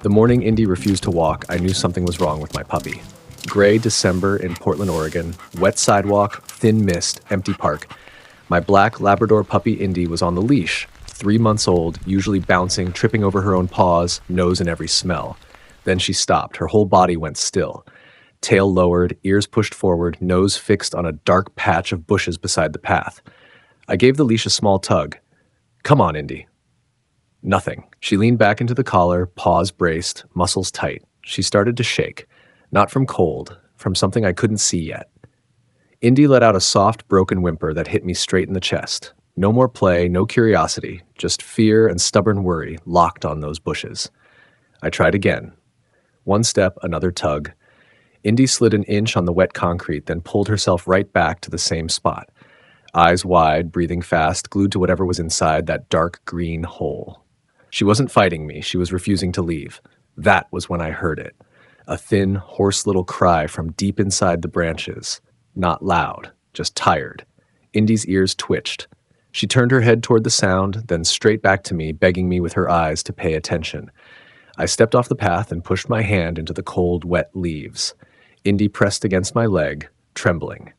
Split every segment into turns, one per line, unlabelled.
The morning Indy refused to walk, I knew something was wrong with my puppy. Gray December in Portland, Oregon, wet sidewalk, thin mist, empty park. My black Labrador puppy Indy was on the leash, 3 months old, usually bouncing, tripping over her own paws, nose in every smell. Then she stopped. Her whole body went still. Tail lowered, ears pushed forward, nose fixed on a dark patch of bushes beside the path. I gave the leash a small tug. "Come on, Indy." Nothing. She leaned back into the collar, paws braced, muscles tight. She started to shake. Not from cold, from something I couldn't see yet. Indy let out a soft, broken whimper that hit me straight in the chest. No more play, no curiosity, just fear and stubborn worry locked on those bushes. I tried again. One step, another tug. Indy slid an inch on the wet concrete, then pulled herself right back to the same spot. Eyes wide, breathing fast, glued to whatever was inside that dark green hole. She wasn't fighting me, she was refusing to leave. That was when I heard it. A thin, hoarse little cry from deep inside the branches. Not loud, just tired. Indy's ears twitched. She turned her head toward the sound, then straight back to me, begging me with her eyes to pay attention. I stepped off the path and pushed my hand into the cold, wet leaves. Indy pressed against my leg, trembling.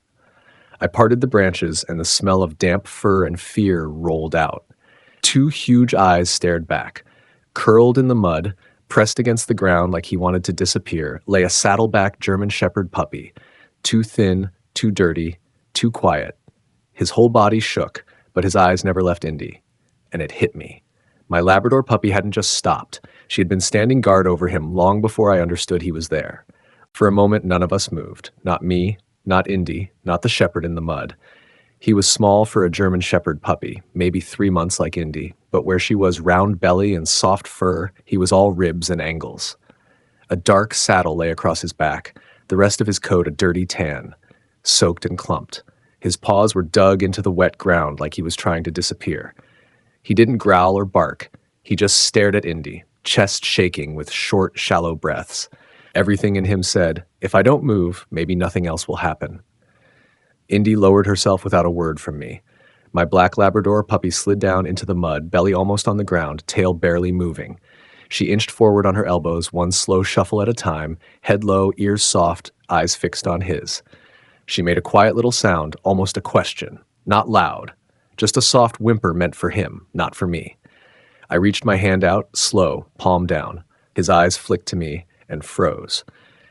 I parted the branches, and the smell of damp fur and fear rolled out. 2 huge eyes stared back. Curled in the mud, pressed against the ground like he wanted to disappear, lay a saddleback German Shepherd puppy. Too thin, too dirty, too quiet. His whole body shook, but his eyes never left Indy. And it hit me. My Labrador puppy hadn't just stopped. She had been standing guard over him long before I understood he was there. For a moment, none of us moved. Not me, not Indy, not the shepherd in the mud. He was small for a German Shepherd puppy, maybe 3 months like Indy, but where she was round belly and soft fur, he was all ribs and angles. A dark saddle lay across his back, the rest of his coat a dirty tan, soaked and clumped. His paws were dug into the wet ground like he was trying to disappear. He didn't growl or bark. He just stared at Indy, chest shaking with short, shallow breaths. Everything in him said, if I don't move, maybe nothing else will happen. Indy lowered herself without a word from me. My black Labrador puppy slid down into the mud, belly almost on the ground, tail barely moving. She inched forward on her elbows, one slow shuffle at a time, head low, ears soft, eyes fixed on his. She made a quiet little sound, almost a question. Not loud, just a soft whimper meant for him, not for me. I reached my hand out, slow, palm down. His eyes flicked to me and froze.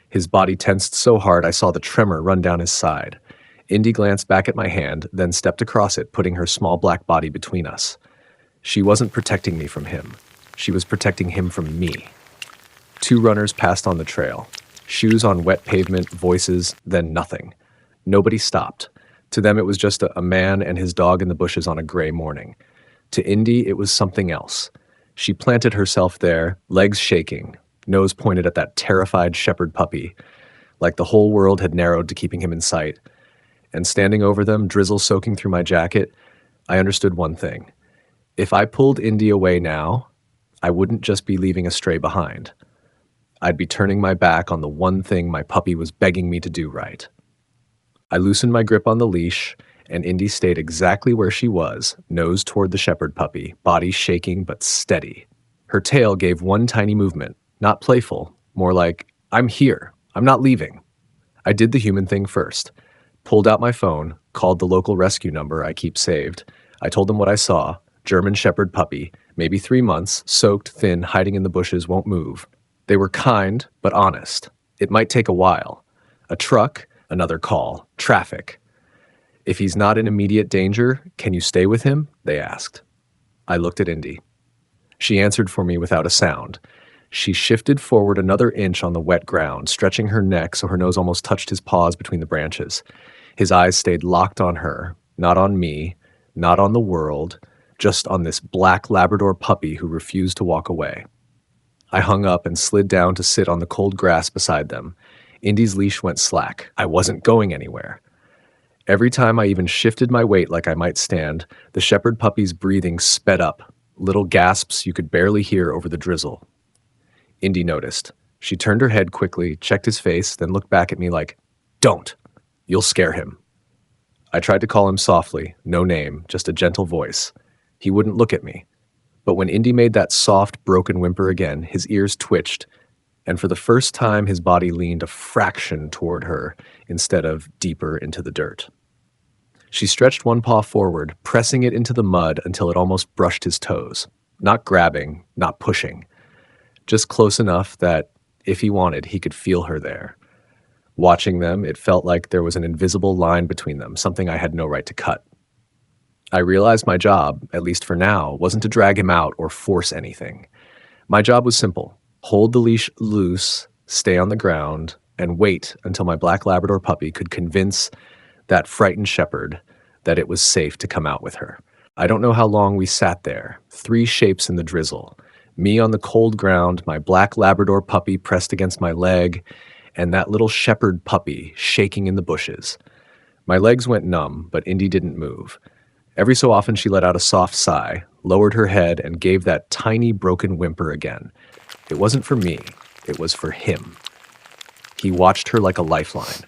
His body tensed so hard I saw the tremor run down his side. Indy glanced back at my hand, then stepped across it, putting her small black body between us. She wasn't protecting me from him. She was protecting him from me. 2 runners passed on the trail. Shoes on wet pavement, voices, then nothing. Nobody stopped. To them it was just a man and his dog in the bushes on a gray morning. To Indy it was something else. She planted herself there, legs shaking, nose pointed at that terrified shepherd puppy, like the whole world had narrowed to keeping him in sight. And standing over them, drizzle soaking through my jacket, I understood one thing. If I pulled Indy away now, I wouldn't just be leaving a stray behind. I'd be turning my back on the one thing my puppy was begging me to do right. I loosened my grip on the leash, and Indy stayed exactly where she was, nose toward the shepherd puppy, body shaking but steady. Her tail gave one tiny movement, not playful, more like, I'm here, I'm not leaving. I did the human thing first. Pulled out my phone, called the local rescue number I keep saved. I told them what I saw, German Shepherd puppy, maybe 3 months, soaked, thin, hiding in the bushes, won't move. They were kind, but honest. It might take a while. A truck, another call, traffic. If he's not in immediate danger, can you stay with him? They asked. I looked at Indy. She answered for me without a sound. She shifted forward another inch on the wet ground, stretching her neck so her nose almost touched his paws between the branches. His eyes stayed locked on her, not on me, not on the world, just on this black Labrador puppy who refused to walk away. I hung up and slid down to sit on the cold grass beside them. Indy's leash went slack. I wasn't going anywhere. Every time I even shifted my weight like I might stand, the shepherd puppy's breathing sped up, little gasps you could barely hear over the drizzle. Indy noticed. She turned her head quickly, checked his face, then looked back at me like, "Don't! You'll scare him." I tried to call him softly, no name, just a gentle voice. He wouldn't look at me. But when Indy made that soft, broken whimper again, his ears twitched, and for the first time his body leaned a fraction toward her instead of deeper into the dirt. She stretched one paw forward, pressing it into the mud until it almost brushed his toes. Not grabbing, not pushing. Just close enough that, if he wanted, he could feel her there. Watching them, it felt like there was an invisible line between them, something I had no right to cut. I realized my job, at least for now, wasn't to drag him out or force anything. My job was simple: hold the leash loose, stay on the ground, and wait until my black Labrador puppy could convince that frightened shepherd that it was safe to come out with her. I don't know how long we sat there, three shapes in the drizzle. Me on the cold ground, my black Labrador puppy pressed against my leg, and that little shepherd puppy shaking in the bushes. My legs went numb, but Indy didn't move. Every so often she let out a soft sigh, lowered her head, and gave that tiny broken whimper again. It wasn't for me, it was for him. He watched her like a lifeline.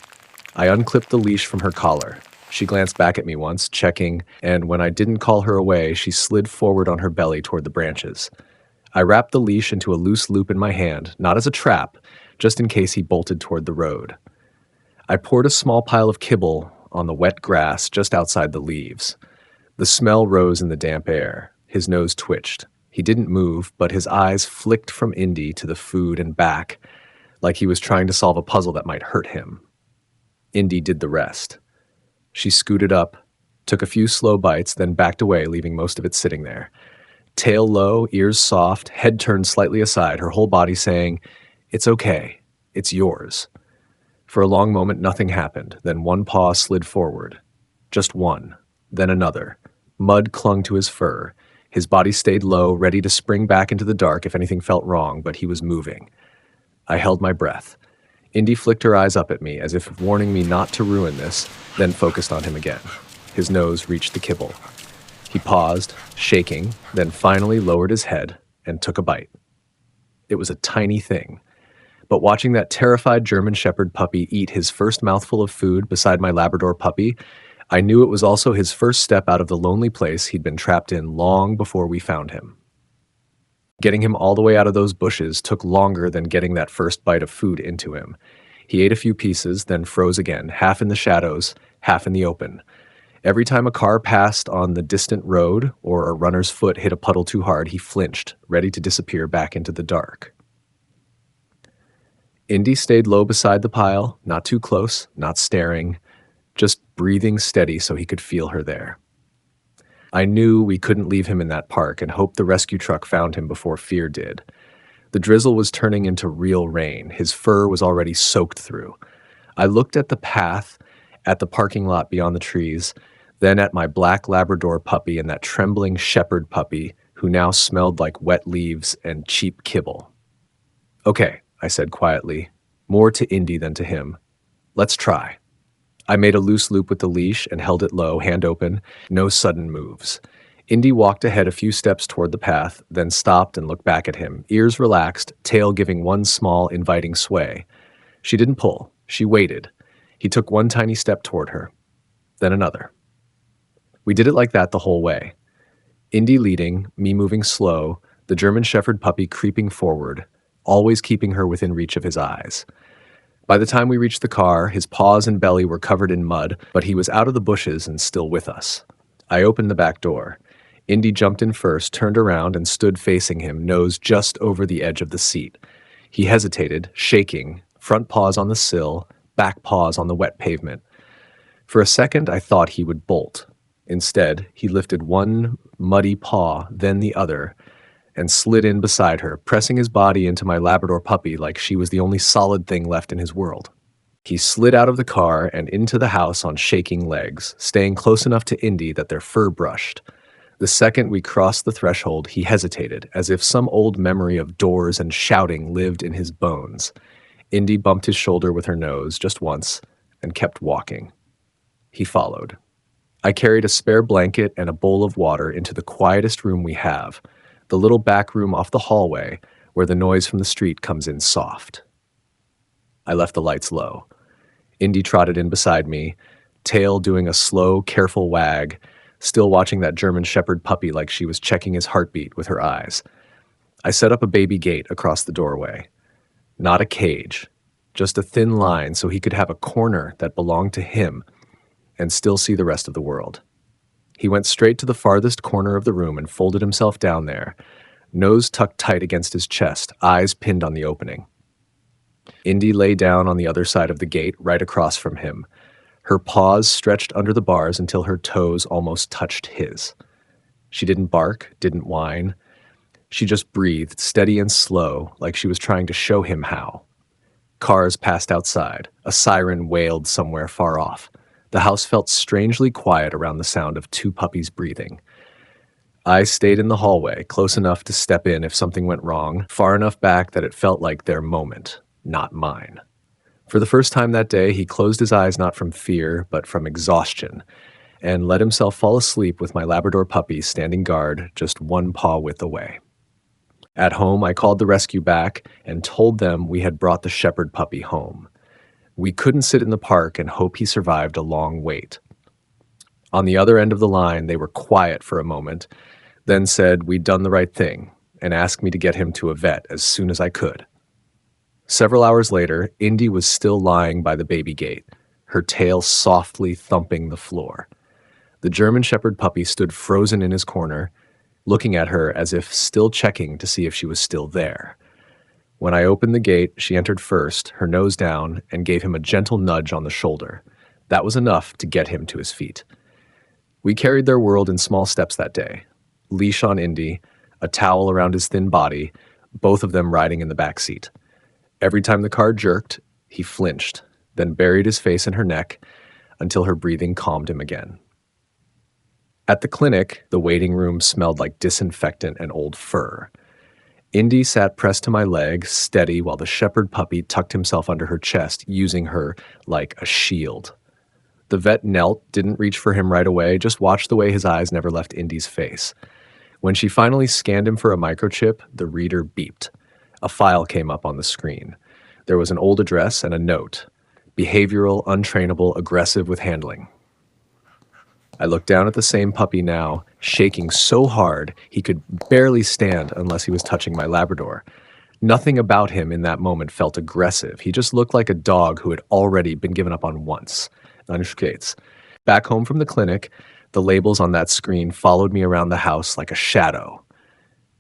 I unclipped the leash from her collar. She glanced back at me once, checking, and when I didn't call her away, she slid forward on her belly toward the branches. I wrapped the leash into a loose loop in my hand, not as a trap, just in case he bolted toward the road. I poured a small pile of kibble on the wet grass just outside the leaves. The smell rose in the damp air. His nose twitched. He didn't move, but his eyes flicked from Indy to the food and back, like he was trying to solve a puzzle that might hurt him. Indy did the rest. She scooted up, took a few slow bites, then backed away, leaving most of it sitting there. Tail low, ears soft, head turned slightly aside, her whole body saying, "It's okay. It's yours." For a long moment, nothing happened. Then one paw slid forward. Just one. Then another. Mud clung to his fur. His body stayed low, ready to spring back into the dark if anything felt wrong, but he was moving. I held my breath. Indy flicked her eyes up at me, as if warning me not to ruin this, then focused on him again. His nose reached the kibble. He paused, shaking, then finally lowered his head and took a bite. It was a tiny thing. But watching that terrified German Shepherd puppy eat his first mouthful of food beside my Labrador puppy, I knew it was also his first step out of the lonely place he'd been trapped in long before we found him. Getting him all the way out of those bushes took longer than getting that first bite of food into him. He ate a few pieces, then froze again, half in the shadows, half in the open. Every time a car passed on the distant road or a runner's foot hit a puddle too hard, he flinched, ready to disappear back into the dark. Indy stayed low beside the pile, not too close, not staring, just breathing steady so he could feel her there. I knew we couldn't leave him in that park and hoped the rescue truck found him before fear did. The drizzle was turning into real rain. His fur was already soaked through. I looked at the path, at the parking lot beyond the trees, then at my black Labrador puppy and that trembling shepherd puppy who now smelled like wet leaves and cheap kibble. "Okay," I said quietly, more to Indy than to him. "Let's try." I made a loose loop with the leash and held it low, hand open, no sudden moves. Indy walked ahead a few steps toward the path, then stopped and looked back at him, ears relaxed, tail giving one small, inviting sway. She didn't pull. She waited. He took one tiny step toward her, then another. We did it like that the whole way. Indy leading, me moving slow, the German Shepherd puppy creeping forward, always keeping her within reach of his eyes. By the time we reached the car, his paws and belly were covered in mud, but he was out of the bushes and still with us. I opened the back door. Indy jumped in first, turned around, and stood facing him, nose just over the edge of the seat. He hesitated, shaking, front paws on the sill, back paws on the wet pavement. For a second, I thought he would bolt. Instead, he lifted one muddy paw, then the other, and slid in beside her, pressing his body into my Labrador puppy like she was the only solid thing left in his world. He slid out of the car and into the house on shaking legs, staying close enough to Indy that their fur brushed. The second we crossed the threshold, he hesitated, as if some old memory of doors and shouting lived in his bones. Indy bumped his shoulder with her nose just once and kept walking. He followed. I carried a spare blanket and a bowl of water into the quietest room we have, the little back room off the hallway where the noise from the street comes in soft. I left the lights low. Indy trotted in beside me, tail doing a slow, careful wag, still watching that German Shepherd puppy like she was checking his heartbeat with her eyes. I set up a baby gate across the doorway. Not a cage, just a thin line so he could have a corner that belonged to him and still see the rest of the world. He went straight to the farthest corner of the room and folded himself down there, nose tucked tight against his chest, eyes pinned on the opening. Indy lay down on the other side of the gate, right across from him, her paws stretched under the bars until her toes almost touched his. She didn't bark, didn't whine. She just breathed, steady and slow, like she was trying to show him how. Cars passed outside. A siren wailed somewhere far off. The house felt strangely quiet around the sound of two puppies breathing. I stayed in the hallway, close enough to step in if something went wrong, far enough back that it felt like their moment, not mine. For the first time that day, he closed his eyes not from fear, but from exhaustion, and let himself fall asleep with my Labrador puppy standing guard just one paw width away. At home, I called the rescue back and told them we had brought the shepherd puppy home. We couldn't sit in the park and hope he survived a long wait. On the other end of the line, they were quiet for a moment, then said we'd done the right thing and asked me to get him to a vet as soon as I could. Several hours later, Indy was still lying by the baby gate, her tail softly thumping the floor. The German Shepherd puppy stood frozen in his corner, looking at her as if still checking to see if she was still there. When I opened the gate, she entered first, her nose down, and gave him a gentle nudge on the shoulder. That was enough to get him to his feet. We carried their world in small steps that day. Leash on Indy, a towel around his thin body, both of them riding in the back seat. Every time the car jerked, he flinched, then buried his face in her neck until her breathing calmed him again. At the clinic, the waiting room smelled like disinfectant and old fur. Indy sat pressed to my leg, steady, while the shepherd puppy tucked himself under her chest, using her like a shield. The vet knelt, didn't reach for him right away, just watched the way his eyes never left Indy's face. When she finally scanned him for a microchip, the reader beeped. A file came up on the screen. There was an old address and a note. Behavioral, untrainable, aggressive with handling. I looked down at the same puppy now, shaking so hard he could barely stand unless he was touching my Labrador. Nothing about him in that moment felt aggressive. He just looked like a dog who had already been given up on once. Back home from the clinic, the labels on that screen followed me around the house like a shadow.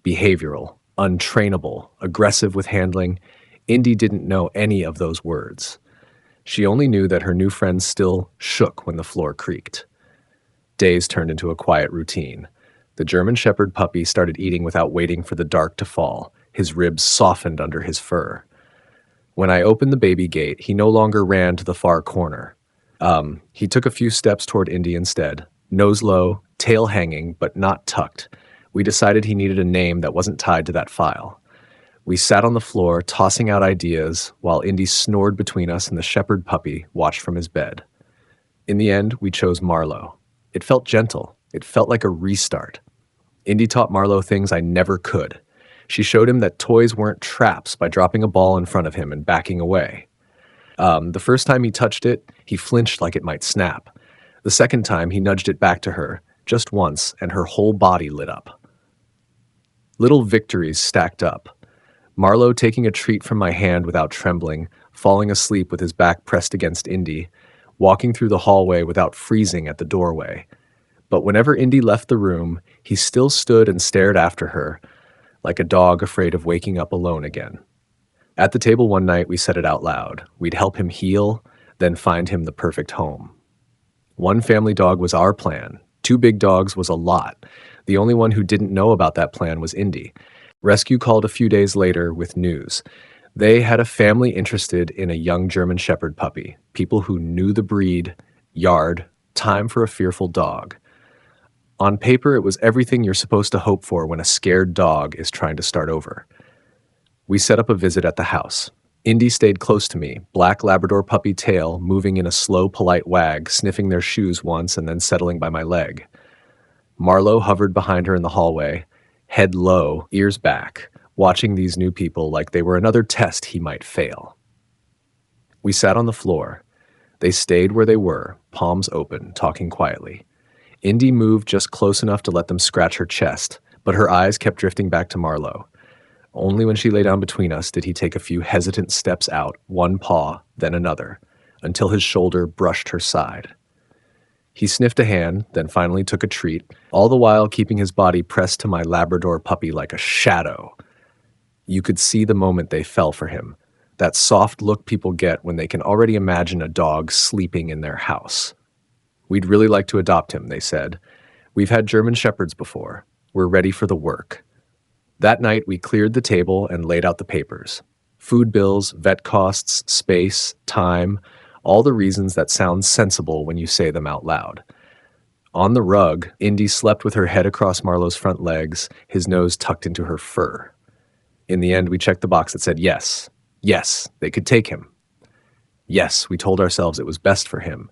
Behavioral, untrainable, aggressive with handling. Indy didn't know any of those words. She only knew that her new friend still shook when the floor creaked. Days turned into a quiet routine. The German Shepherd puppy started eating without waiting for the dark to fall. His ribs softened under his fur. When I opened the baby gate, he no longer ran to the far corner. He took a few steps toward Indy instead, nose low, tail hanging, but not tucked. We decided he needed a name that wasn't tied to that file. We sat on the floor, tossing out ideas, while Indy snored between us and the shepherd puppy watched from his bed. In the end, we chose Marlowe. It felt gentle. It felt like a restart. Indy taught Marlowe things I never could. She showed him that toys weren't traps by dropping a ball in front of him and backing away. The first time he touched it, he flinched like it might snap. The second time, he nudged it back to her, just once, and her whole body lit up. Little victories stacked up. Marlowe taking a treat from my hand without trembling, falling asleep with his back pressed against Indy, walking through the hallway without freezing at the doorway. But whenever Indy left the room, he still stood and stared after her, like a dog afraid of waking up alone again. At the table one night, we said it out loud. We'd help him heal, then find him the perfect home. One family dog was our plan. 2 big dogs was a lot. The only one who didn't know about that plan was Indy. Rescue called a few days later with news. They had a family interested in a young German Shepherd puppy, people who knew the breed, yard, time for a fearful dog. On paper, it was everything you're supposed to hope for when a scared dog is trying to start over. We set up a visit at the house. Indy stayed close to me, black Labrador puppy tail moving in a slow, polite wag, sniffing their shoes once and then settling by my leg. Marlowe hovered behind her in the hallway, head low, ears back, watching these new people like they were another test he might fail. We sat on the floor. They stayed where they were, palms open, talking quietly. Indy moved just close enough to let them scratch her chest, but her eyes kept drifting back to Marlowe. Only when she lay down between us did he take a few hesitant steps out, one paw, then another, until his shoulder brushed her side. He sniffed a hand, then finally took a treat, all the while keeping his body pressed to my Labrador puppy like a shadow. You could see the moment they fell for him, that soft look people get when they can already imagine a dog sleeping in their house. We'd really like to adopt him, they said. We've had German Shepherds before. We're ready for the work. That night, we cleared the table and laid out the papers. Food bills, vet costs, space, time, all the reasons that sound sensible when you say them out loud. On the rug, Indy slept with her head across Marlowe's front legs, his nose tucked into her fur. In the end, we checked the box that said yes. Yes, they could take him. Yes, we told ourselves it was best for him,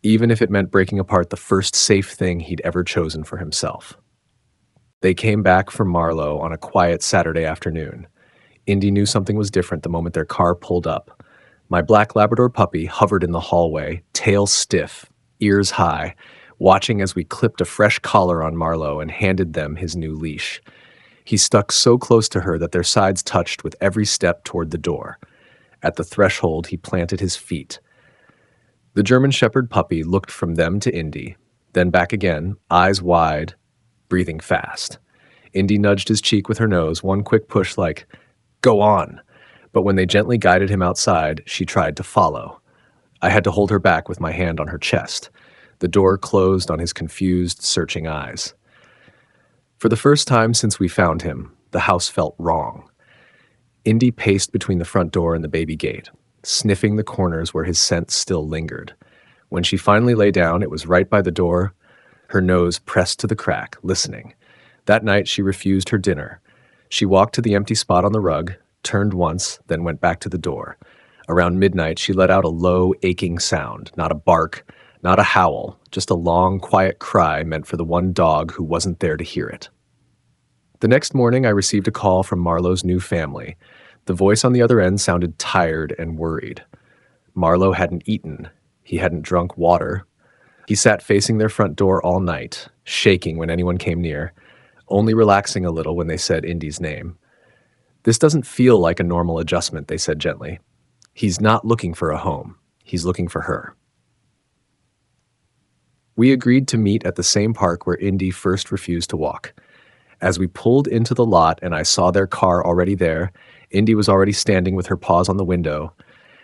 even if it meant breaking apart the first safe thing he'd ever chosen for himself. They came back from Marlowe on a quiet Saturday afternoon. Indy knew something was different the moment their car pulled up. My black Labrador puppy hovered in the hallway, tail stiff, ears high, watching as we clipped a fresh collar on Marlowe and handed them his new leash. He stuck so close to her that their sides touched with every step toward the door. At the threshold, he planted his feet. The German Shepherd puppy looked from them to Indy, then back again, eyes wide, breathing fast. Indy nudged his cheek with her nose, one quick push like, "Go on." But when they gently guided him outside, she tried to follow. I had to hold her back with my hand on her chest. The door closed on his confused, searching eyes. For the first time since we found him, the house felt wrong. Indy paced between the front door and the baby gate, sniffing the corners where his scent still lingered. When she finally lay down, it was right by the door, her nose pressed to the crack, listening. That night, she refused her dinner. She walked to the empty spot on the rug, turned once, then went back to the door. Around midnight, she let out a low, aching sound, not a bark, not a howl, just a long, quiet cry meant for the one dog who wasn't there to hear it. The next morning, I received a call from Marlowe's new family. The voice on the other end sounded tired and worried. Marlowe hadn't eaten. He hadn't drunk water. He sat facing their front door all night, shaking when anyone came near, only relaxing a little when they said Indy's name. "This doesn't feel like a normal adjustment," they said gently. "He's not looking for a home. He's looking for her." We agreed to meet at the same park where Indy first refused to walk. As we pulled into the lot and I saw their car already there, Indy was already standing with her paws on the window,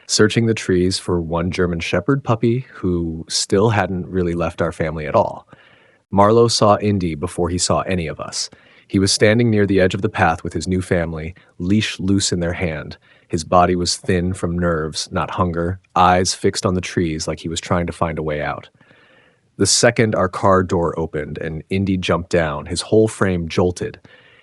searching the trees for one German Shepherd puppy who still hadn't really left our family at all. Marlowe saw Indy before he saw any of us. He was standing near the edge of the path with his new family, leash loose in their hand. His body was thin from nerves, not hunger, eyes fixed on the trees like he was trying to find a way out. The second our car door opened and Indy jumped down, his whole frame jolted.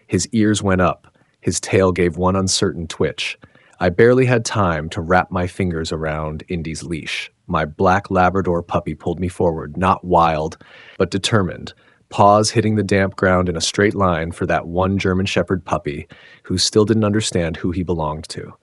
His ears went up. His tail gave one uncertain twitch. I barely had time to wrap my fingers around Indy's leash. My black Labrador puppy pulled me forward, not wild, but determined, paws hitting the damp ground in a straight line for that one German Shepherd puppy who still didn't understand who he belonged to.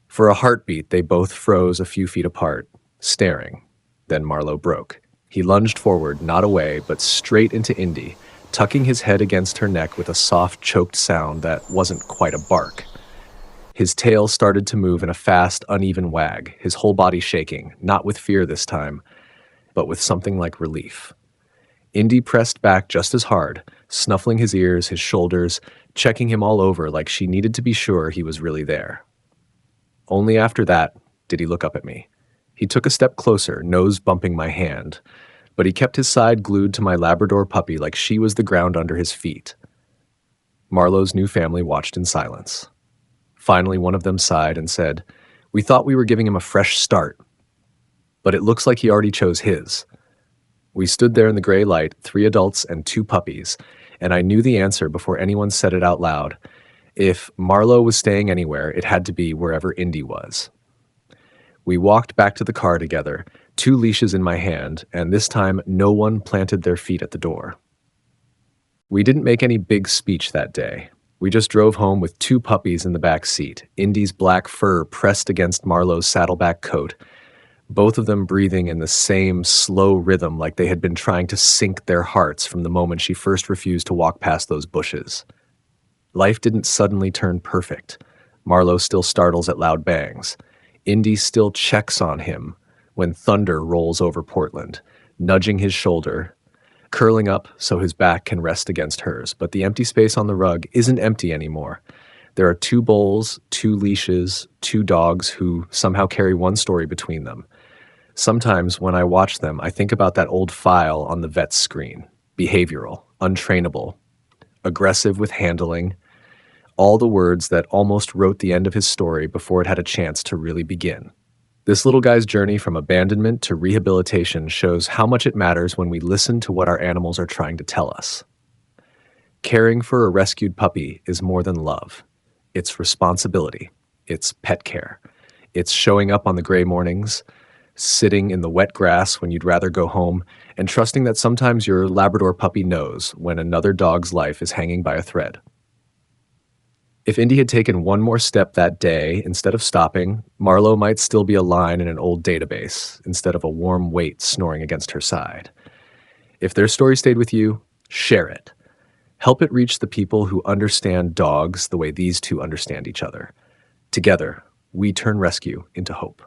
For a heartbeat, they both froze a few feet apart, staring. Then Marlowe broke. He lunged forward, not away, but straight into Indy, tucking his head against her neck with a soft, choked sound that wasn't quite a bark. His tail started to move in a fast, uneven wag, his whole body shaking, not with fear this time, but with something like relief. Indy pressed back just as hard, snuffling his ears, his shoulders, checking him all over like she needed to be sure he was really there. Only after that did he look up at me. He took a step closer, nose bumping my hand, but he kept his side glued to my Labrador puppy like she was the ground under his feet. Marlowe's new family watched in silence. Finally, one of them sighed and said, "We thought we were giving him a fresh start, but it looks like he already chose his." We stood there in the gray light, 3 adults and 2 puppies, and I knew the answer before anyone said it out loud. If Marlowe was staying anywhere, it had to be wherever Indy was. We walked back to the car together, 2 leashes in my hand, and this time no one planted their feet at the door. We didn't make any big speech that day. We just drove home with 2 puppies in the back seat, Indy's black fur pressed against Marlowe's saddleback coat. both of them breathing in the same slow rhythm like they had been trying to sync their hearts from the moment she first refused to walk past those bushes. Life didn't suddenly turn perfect. Marlowe still startles at loud bangs. Indy still checks on him when thunder rolls over Portland, nudging his shoulder, curling up so his back can rest against hers. But the empty space on the rug isn't empty anymore. There are two bowls, two leashes, two dogs who somehow carry one story between them. Sometimes when I watch them, I think about that old file on the vet's screen. Behavioral, untrainable, aggressive with handling, all the words that almost wrote the end of his story before it had a chance to really begin. This little guy's journey from abandonment to rehabilitation shows how much it matters when we listen to what our animals are trying to tell us. Caring for a rescued puppy is more than love. It's responsibility. It's pet care. It's showing up on the gray mornings, sitting in the wet grass when you'd rather go home, and trusting that sometimes your Labrador puppy knows when another dog's life is hanging by a thread. If Indy had taken one more step that day, instead of stopping, Marlowe might still be a line in an old database, instead of a warm weight snoring against her side. If their story stayed with you, share it. Help it reach the people who understand dogs the way these two understand each other. Together, we turn rescue into hope.